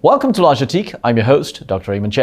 Welcome to Asiatique. I'm your host, Dr. Raymond.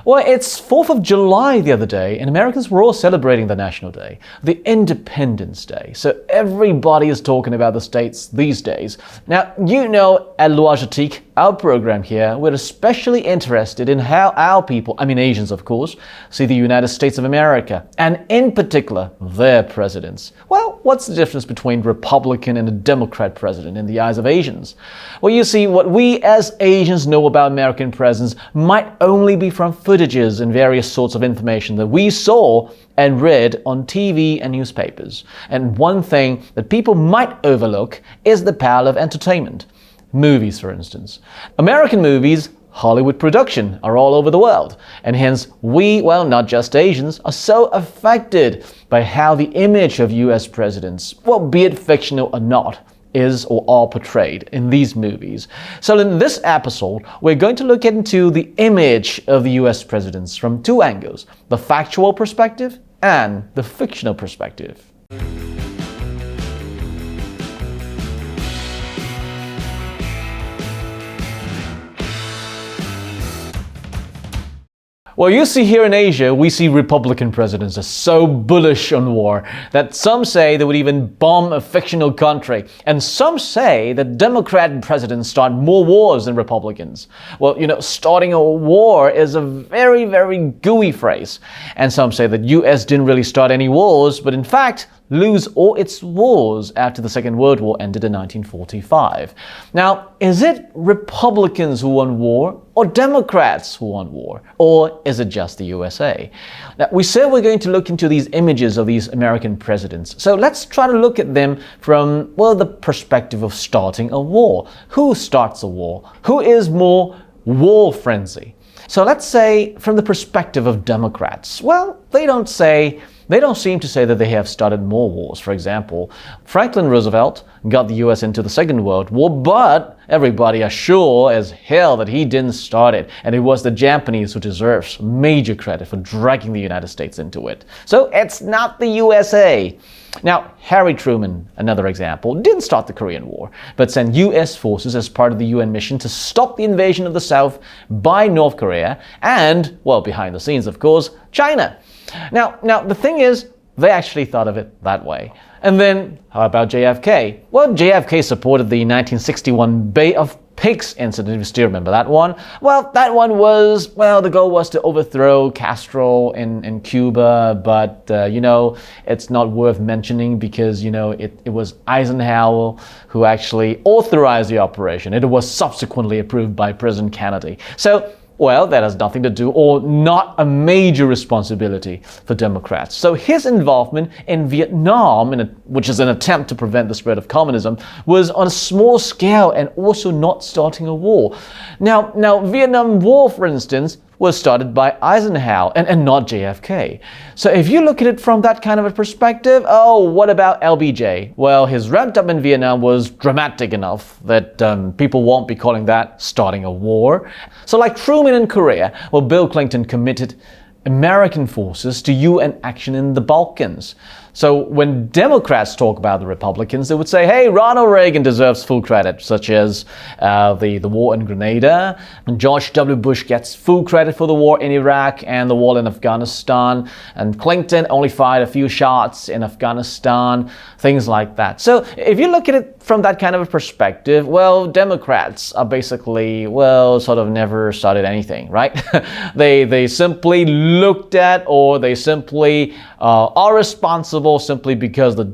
Well, it's 4th of July the other day, and Americans were all celebrating the National Day, the Independence Day. So everybody is talking about the states these days. Now, you know, at Asiatique, our program here, we're especially interested in how our people, Asians of course, see the United States of America, and in particular, their presidents. Well, what's the difference between Republican and a Democrat president in the eyes of Asians? Well, you see, what we as Asians know about American presidents might only be from footages and various sorts of information that we saw and read on TV and newspapers. And one thing that people might overlook is the power of entertainment. Movies, for instance. American movies, Hollywood production, are all over the world. And hence we, well, not just Asians, are so affected by how the image of U.S. presidents, well, be it fictional or not, is or are portrayed in these movies. So in this episode, we're going to look into the image of the US presidents from two angles, the factual perspective and the fictional perspective. Well, you see here in Asia, we see Republican presidents are so bullish on war that some say they would even bomb a fictional country. And some say that Democrat presidents start more wars than Republicans. Well, you know, starting a war is a very, very gooey phrase. And some say that US didn't really start any wars, but in fact, lose all its wars after the Second World War ended in 1945. Now, is it Republicans who won war or Democrats who won war? Or is it just the USA? Now, we said we're going to look into these images of these American presidents. So let's try to look at them from, well, the perspective of starting a war. Who starts a war? Who is more war frenzy? So let's say from the perspective of Democrats. Well, they don't seem to say that they have started more wars. For example, Franklin Roosevelt got the US into the Second World War, but everybody is sure as hell that he didn't start it. And it was the Japanese who deserves major credit for dragging the United States into it. So it's not the USA. Now, Harry Truman, another example, didn't start the Korean War, but sent US forces as part of the UN mission to stop the invasion of the South by North Korea and, well, behind the scenes, of course, China. Now, the thing is, they actually thought of it that way. And then, how about JFK? Well, JFK supported the 1961 Bay of Pigs incident, if you still remember that one. Well, that one was, well, the goal was to overthrow Castro in Cuba, but, it's not worth mentioning because, it was Eisenhower who actually authorized the operation. It was subsequently approved by President Kennedy. So, well, that has nothing to do or not a major responsibility for Democrats. So his involvement in Vietnam, which is an attempt to prevent the spread of communism, was on a small scale and also not starting a war. Now Vietnam War, for instance, was started by Eisenhower and not JFK. So if you look at it from that kind of a perspective, what about LBJ? Well, his ramp up in Vietnam was dramatic enough that people won't be calling that starting a war. So like Truman in Korea, well, Bill Clinton committed American forces to UN action in the Balkans. So when Democrats talk about the Republicans, they would say, hey, Ronald Reagan deserves full credit, such as the war in Grenada. And George W. Bush gets full credit for the war in Iraq and the war in Afghanistan. And Clinton only fired a few shots in Afghanistan, things like that. So if you look at it from that kind of a perspective, well, Democrats are basically, well, sort of never started anything, right? They simply looked at, or they simply are responsible simply because the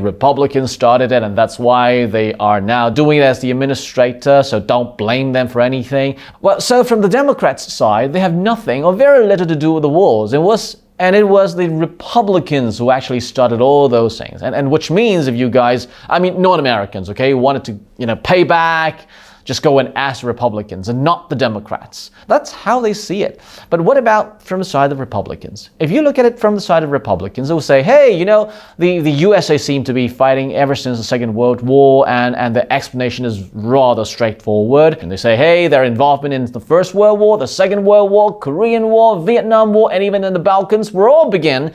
Republicans started it, and that's why they are now doing it as the administrator, so don't blame them for anything. Well, so from the Democrats' side, they have nothing or very little to do with the wars. It was the Republicans who actually started all those things. And which means if you guys, non-Americans, okay, wanted to, pay back, just go and ask Republicans and not the Democrats. That's how they see it. But what about from the side of Republicans? If you look at it from the side of Republicans, they will say, hey, the USA seem to be fighting ever since the Second World War, and the explanation is rather straightforward. And they say, hey, their involvement in the First World War, the Second World War, Korean War, Vietnam War, and even in the Balkans were all began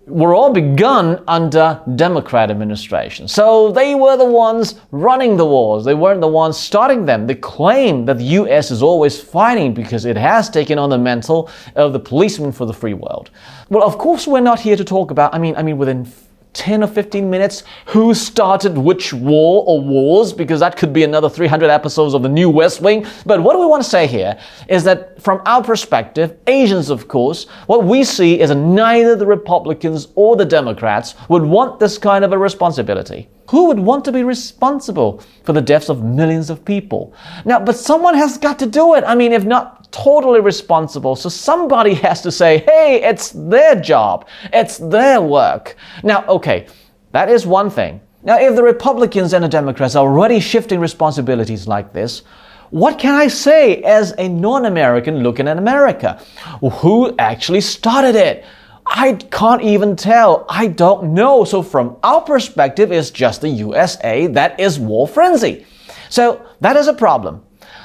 were all begun under Democrat administration. So they were the ones running the wars. They weren't the ones starting them. They claim that the U.S. is always fighting because it has taken on the mantle of the policeman for the free world. Well, of course, we're not here to talk about, within 10 or 15 minutes, who started which war or wars, because that could be another 300 episodes of the new West Wing. But what we want to say here is that from our perspective, Asians, of course, what we see is that neither the Republicans or the Democrats would want this kind of a responsibility. Who would want to be responsible for the deaths of millions of people? Now, but someone has got to do it. If not totally responsible, so somebody has to say, hey, it's their job, it's their work. Now, okay, that is one thing. Now, if the Republicans and the Democrats are already shifting responsibilities like this, what can I say as a non-American looking at America? Who actually started it? I can't even tell. I don't know. So from our perspective, it's just the USA that is war frenzy. So that is a problem.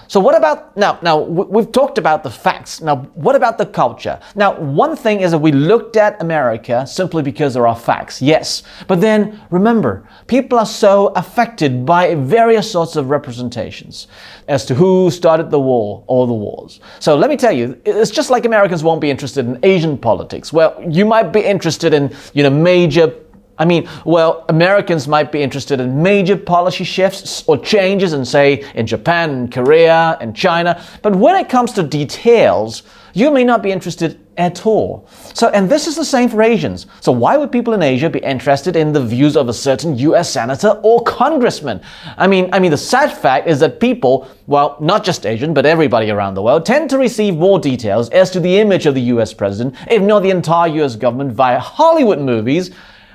So what about, now we've talked about the facts. Now, what about the culture? Now, one thing is that we looked at America simply because there are facts, yes. But then, remember, people are so affected by various sorts of representations as to who started the war or the wars. So let me tell you, it's just like Americans won't be interested in Asian politics. Well, you might be interested in, Americans might be interested in major policy shifts or changes in Japan, and Korea, and China. But when it comes to details, you may not be interested at all. So, and this is the same for Asians. So why would people in Asia be interested in the views of a certain U.S. senator or congressman? The sad fact is that people, well, not just Asian, but everybody around the world, tend to receive more details as to the image of the U.S. president, if not the entire U.S. government, via Hollywood movies,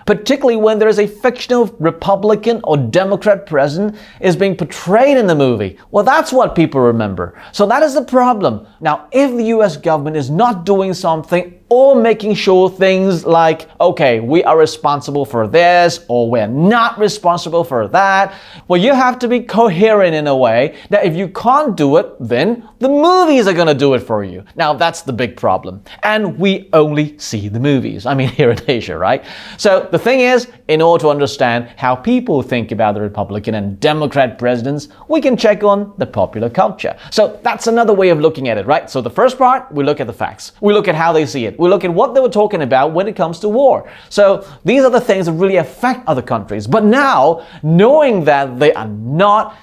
particularly when there is a fictional Republican or Democrat president is being portrayed in the movie. Well, that's what people remember. So that is the problem. Now, if the U.S. government is not doing something or making sure things like, okay, we are responsible for this or we're not responsible for that, well, you have to be coherent in a way that if you can't do it, then the movies are going to do it for you. Now, that's the big problem. And we only see the movies. Here in Asia, right? So the thing is, in order to understand how people think about the Republican and Democrat presidents, we can check on the popular culture. So that's another way of looking at it, right? So the first part, we look at the facts. We look at how they see it. We look at what they were talking about when it comes to war. So these are the things that really affect other countries. But now, knowing that they are not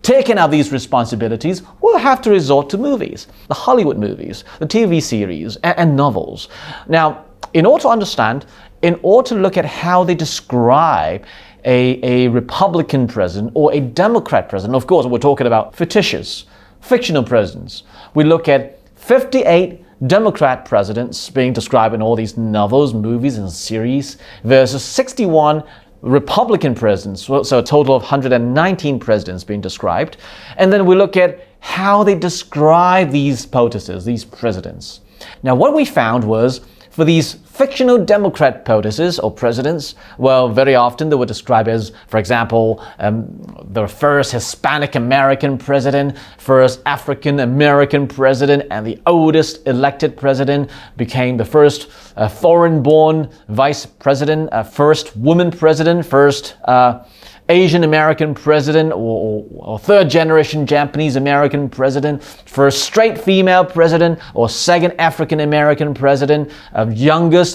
taking out these responsibilities, we'll have to resort to movies, the Hollywood movies, the TV series, and novels. Now, in order to understand, in order to look at how they describe a Republican president or a Democrat president, of course, we're talking about fictitious, fictional presidents. We look at 58 Democrat presidents being described in all these novels, movies, and series versus 61 Republican presidents, so a total of 119 presidents being described. And then we look at how they describe these POTUSes, these presidents. Now, what we found was, for these fictional Democrat POTUSes or presidents, well, very often they were described as, for example, the first Hispanic American president, first African American president, and the oldest elected president, became the first foreign-born vice president, first woman president, first Asian American president or third generation Japanese American president, first straight female president or second African American president,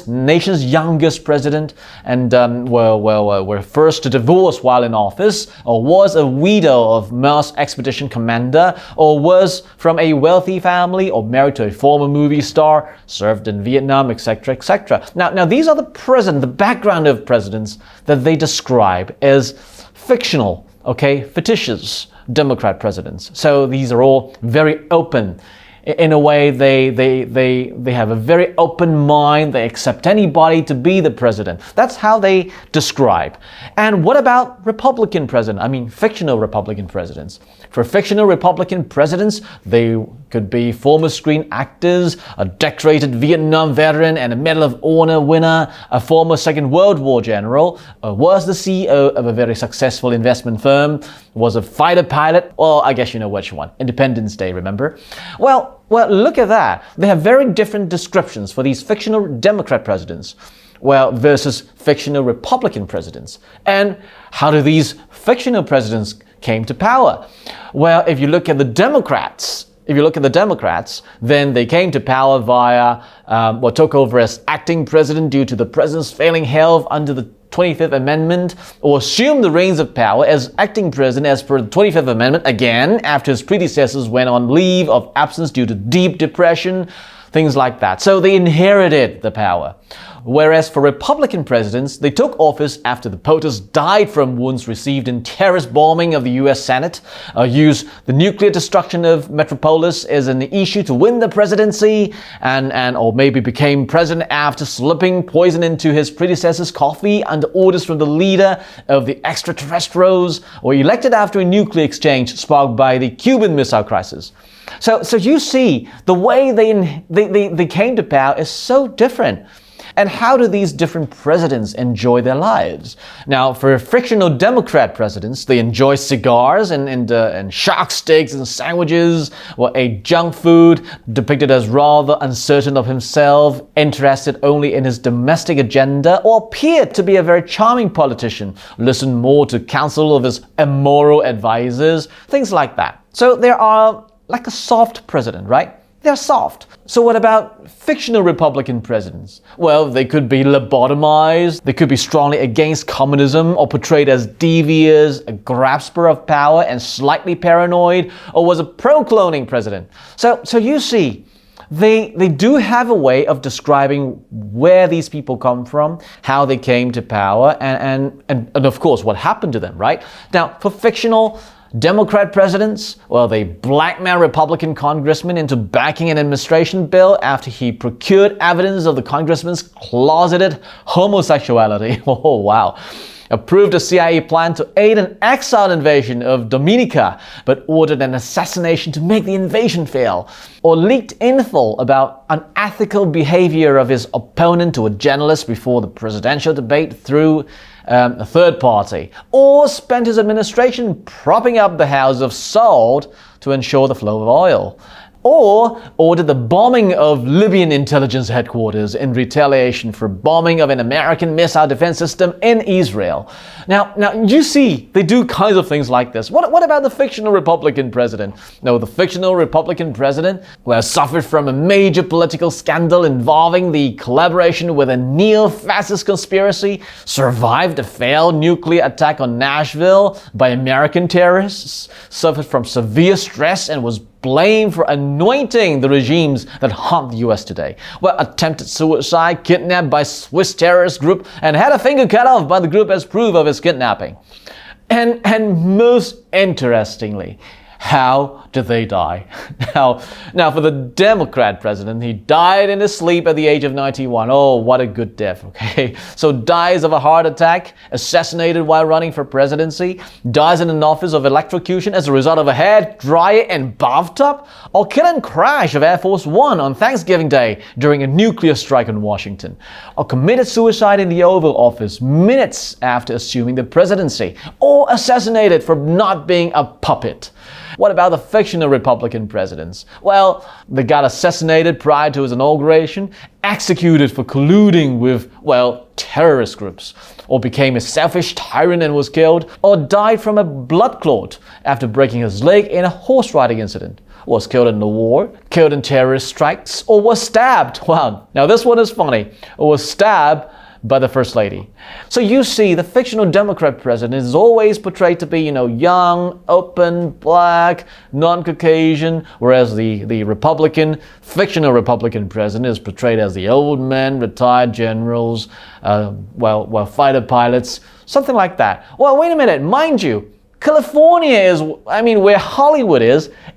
nation's youngest president, and were first to divorce while in office, or was a widow of Mars expedition commander, or was from a wealthy family, or married to a former movie star, served in Vietnam, etc., etc. Now these are the background of presidents that they describe as fictional, fictitious Democrat presidents. So these are all very open. In a way, they have a very open mind. They accept anybody to be the president. That's how they describe. And what about Republican president? Fictional Republican presidents. For fictional Republican presidents, they could be former screen actors, a decorated Vietnam veteran and a Medal of Honor winner, a former Second World War general, was the CEO of a very successful investment firm, was a fighter pilot, or I guess you know which one, Independence Day, remember? Well, look at that. They have very different descriptions for these fictional Democrat presidents. Well, versus fictional Republican presidents. And how do these fictional presidents came to power? Well, if you look at the Democrats, then they came to power via took over as acting president due to the president's failing health under the 25th Amendment, or assumed the reins of power as acting president as per the 25th Amendment again after his predecessors went on leave of absence due to deep depression, things like that. So they inherited the power. Whereas for Republican presidents, they took office after the POTUS died from wounds received in terrorist bombing of the U.S. Senate, used the nuclear destruction of Metropolis as an issue to win the presidency, or maybe became president after slipping poison into his predecessor's coffee under orders from the leader of the extraterrestrials, or elected after a nuclear exchange sparked by the Cuban Missile Crisis. So you see, the way they came to power is so different. And how do these different presidents enjoy their lives? Now, for fictional Democrat presidents, they enjoy cigars and shark steaks and sandwiches, or ate junk food, depicted as rather uncertain of himself, interested only in his domestic agenda, or appeared to be a very charming politician, listened more to counsel of his immoral advisors, things like that. So they are like a soft president, right? They're soft. So what about fictional Republican presidents? Well, they could be lobotomized, they could be strongly against communism, or portrayed as devious, a grasper of power, and slightly paranoid, or was a pro-cloning president. So you see, they do have a way of describing where these people come from, how they came to power, and of course what happened to them, right? Now, for fictional Democrat presidents, well, they blackmailed Republican congressmen into backing an administration bill after he procured evidence of the congressman's closeted homosexuality. Oh, wow. Approved a CIA plan to aid an exiled invasion of Dominica, but ordered an assassination to make the invasion fail. Or leaked info about unethical behavior of his opponent to a journalist before the presidential debate through a third party. Or spent his administration propping up the house of salt to ensure the flow of oil. Or ordered the bombing of Libyan intelligence headquarters in retaliation for bombing of an American missile defense system in Israel. Now you see, they do kinds of things like this. What about the fictional Republican president? No, the fictional Republican president, well, suffered from a major political scandal involving the collaboration with a neo-fascist conspiracy, survived a failed nuclear attack on Nashville by American terrorists, suffered from severe stress and was blamed for anointing the regimes that haunt the U.S. today. Well, attempted suicide, kidnapped by Swiss terrorist group, and had a finger cut off by the group as proof of his kidnapping. And most interestingly, how did they die? Now, for the Democrat president, he died in his sleep at the age of 91. Oh, what a good death, okay? So dies of a heart attack, assassinated while running for presidency, dies in an office of electrocution as a result of a hair dryer and bathtub, or kill and crash of Air Force One on Thanksgiving Day during a nuclear strike on Washington, or committed suicide in the Oval Office minutes after assuming the presidency, or assassinated for not being a puppet. What about the fictional Republican presidents? Well, they got assassinated prior to his inauguration, executed for colluding with, well, terrorist groups, or became a selfish tyrant and was killed, or died from a blood clot after breaking his leg in a horse riding incident, was killed in the war, killed in terrorist strikes, or was stabbed. Wow, now this one is funny. Or was stabbed by the First Lady. So you see, the fictional Democrat president is always portrayed to be, young, open, black, non-Caucasian, whereas the fictional Republican president is portrayed as the old men, retired generals, fighter pilots, something like that. Well, wait a minute, mind you, California is, where Hollywood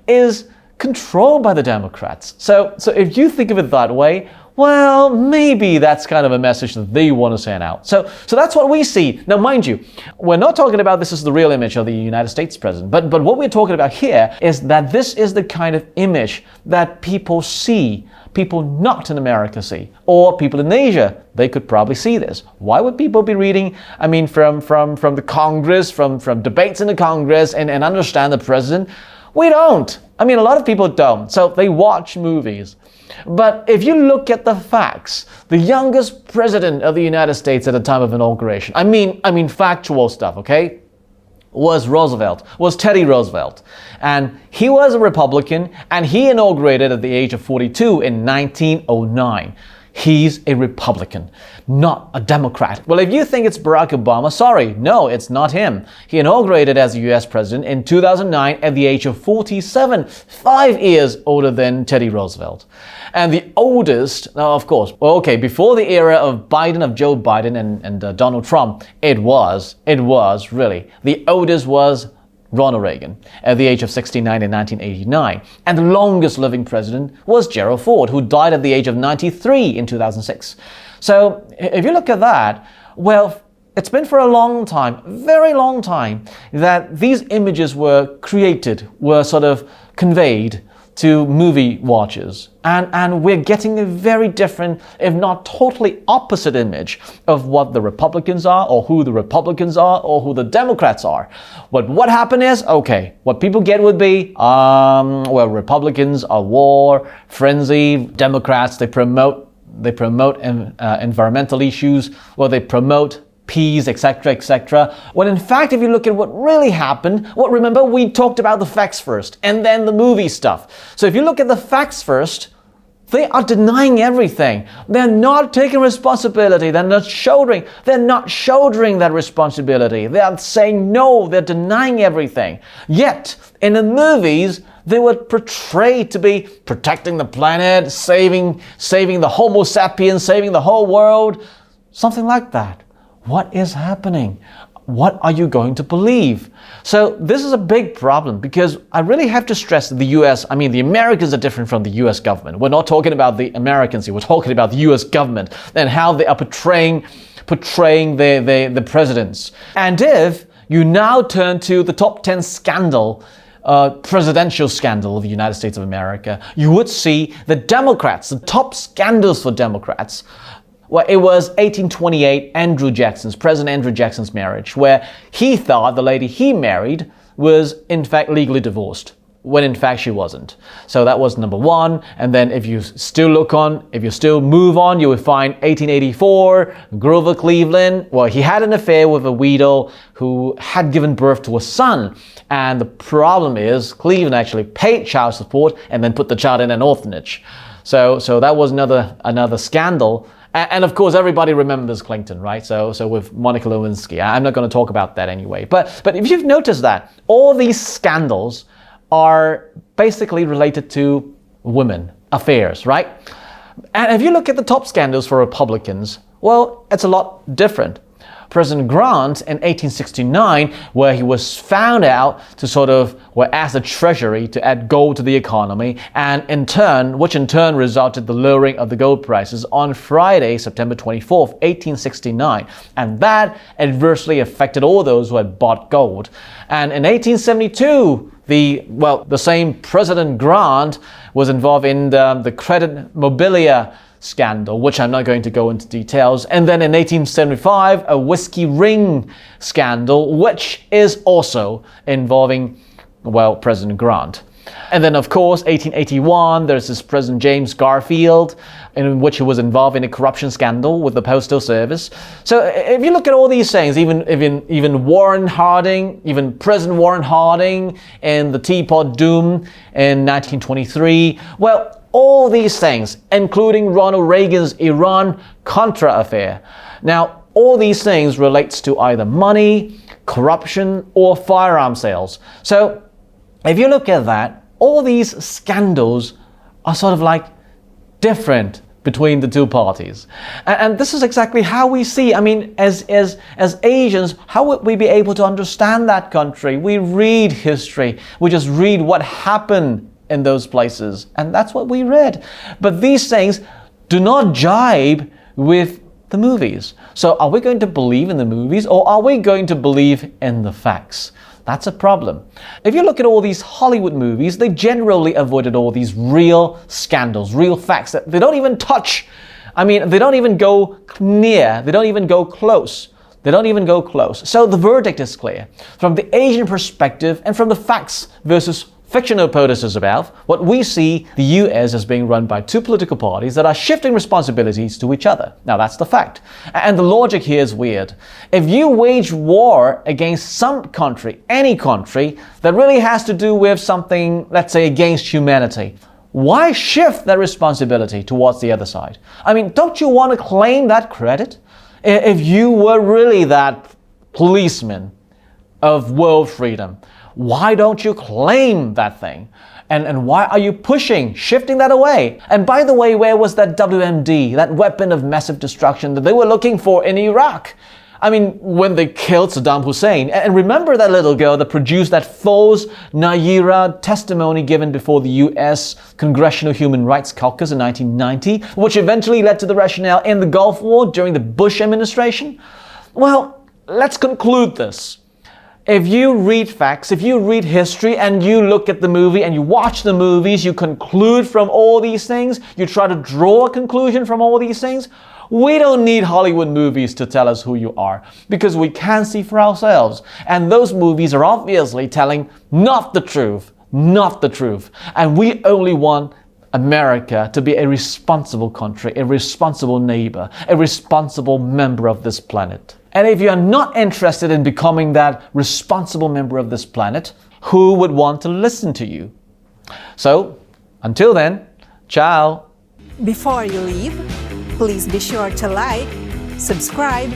is controlled by the Democrats. So if you think of it that way, well, maybe that's kind of a message that they want to send out. So that's what we see. Now, mind you, we're not talking about this is the real image of the United States president, but what we're talking about here is that this is the kind of image that people see, people not in America see, or people in Asia, they could probably see this. Why would people be reading, from the Congress, from debates in the Congress and understand the president? We don't. I mean, a lot of people don't, so they watch movies. But if you look at the facts, the youngest president of the United States at the time of inauguration, I mean factual stuff, okay, was Teddy Roosevelt. And he was a Republican, and he inaugurated at the age of 42 in 1909. He's a Republican, not a Democrat. Well, if you think it's Barack Obama, sorry, no, it's not him. He inaugurated as the U.S. president in 2009 at the age of 47, 5 years older than Teddy Roosevelt. And the oldest, now of course, well, okay, before the era of Joe Biden and Donald Trump, it was really, the oldest was Ronald Reagan at the age of 69 in 1989. And the longest living president was Gerald Ford, who died at the age of 93 in 2006. So if you look at that, well, it's been for a long time, very long time, that these images were created, were sort of conveyed to movie watchers. And we're getting a very different, if not totally opposite image of what the Republicans are, or who the Republicans are, or who the Democrats are. But what happened is, okay, what people get would be, well, Republicans are war, frenzy, Democrats, they promote environmental issues, or they promote peace, etc., etc. When in fact, if you look at what really happened, well, remember, we talked about the facts first, and then the movie stuff. So if you look at the facts first, they are denying everything. They're not taking responsibility. They're not shouldering that responsibility. They are saying no. They're denying everything. Yet, in the movies, they were portrayed to be protecting the planet, saving the Homo sapiens, saving the whole world, something like that. What is happening? What are you going to believe? So this is a big problem, because I really have to stress that the U.S., I mean, the Americans are different from the U.S. government. We're not talking about the Americans here. We're talking about the U.S. government and how they are portraying the presidents. And if you now turn to the top 10 scandal, presidential scandal of the United States of America, you would see the Democrats, the top scandals for Democrats. Well, it was 1828, President Andrew Jackson's marriage, where he thought the lady he married was in fact legally divorced, when in fact she wasn't. So that was number one. And then if you still move on, you would find 1884, Grover Cleveland. Well, he had an affair with a widow who had given birth to a son. And the problem is, Cleveland actually paid child support and then put the child in an orphanage. So that was another scandal. And of course, everybody remembers Clinton, right? So with Monica Lewinsky, I'm not going to talk about that anyway. But if you've noticed that, all these scandals are basically related to women, affairs, right? And if you look at the top scandals for Republicans, well, it's a lot different. President Grant in 1869, where he was found out to ask the Treasury to add gold to the economy, and which in turn resulted the lowering of the gold prices on Friday, September 24th, 1869. And that adversely affected all those who had bought gold. And in 1872, the same President Grant was involved in the credit mobilia scandal, which I'm not going to go into details. And then in 1875, a whiskey ring scandal, which is also involving, well, President Grant. And then, of course, 1881, there's this President James Garfield, in which he was involved in a corruption scandal with the Postal Service. So if you look at all these things, even Warren Harding, even President Warren Harding and the Teapot Doom in 1923, well, all these things, including Ronald Reagan's Iran-Contra affair. Now, all these things relates to either money, corruption, or firearm sales. So, if you look at that, all these scandals are sort of like different between the two parties. And this is exactly how we see, I mean, as Asians, how would we be able to understand that country? We read history. We just read what happened in those places, and that's what we read. But these things do not jibe with the movies. So are we going to believe in the movies, or are we going to believe in the facts? That's a problem. If you look at all these Hollywood movies, they generally avoided all these real scandals, real facts that they don't even touch. I mean, they don't even go near, they don't even go close. They don't even go close. So the verdict is clear. From the Asian perspective and from the facts versus fictional POTUS is about, what we see the US as being run by two political parties that are shifting responsibilities to each other. Now that's the fact. And the logic here is weird. If you wage war against some country, any country, that really has to do with something, let's say, against humanity, why shift that responsibility towards the other side? I mean, don't you want to claim that credit? If you were really that policeman of world freedom, why don't you claim that thing? And why are you shifting that away? And by the way, where was that WMD, that weapon of massive destruction that they were looking for in Iraq? I mean, when they killed Saddam Hussein. And remember that little girl that produced that false Nayyirah testimony given before the U.S. Congressional Human Rights Caucus in 1990, which eventually led to the rationale in the Gulf War during the Bush administration? Well, let's conclude this. If you read facts, if you read history, and you look at the movie and you watch the movies, you conclude from all these things, you try to draw a conclusion from all these things, we don't need Hollywood movies to tell us who you are, because we can see for ourselves. And those movies are obviously telling not the truth, not the truth. And we only want America to be a responsible country, a responsible neighbor, a responsible member of this planet. And if you are not interested in becoming that responsible member of this planet, who would want to listen to you? So, until then, ciao. Before you leave, please be sure to like, subscribe,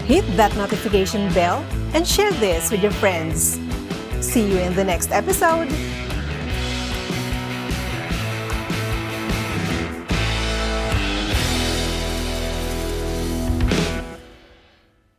hit that notification bell, and share this with your friends. See you in the next episode.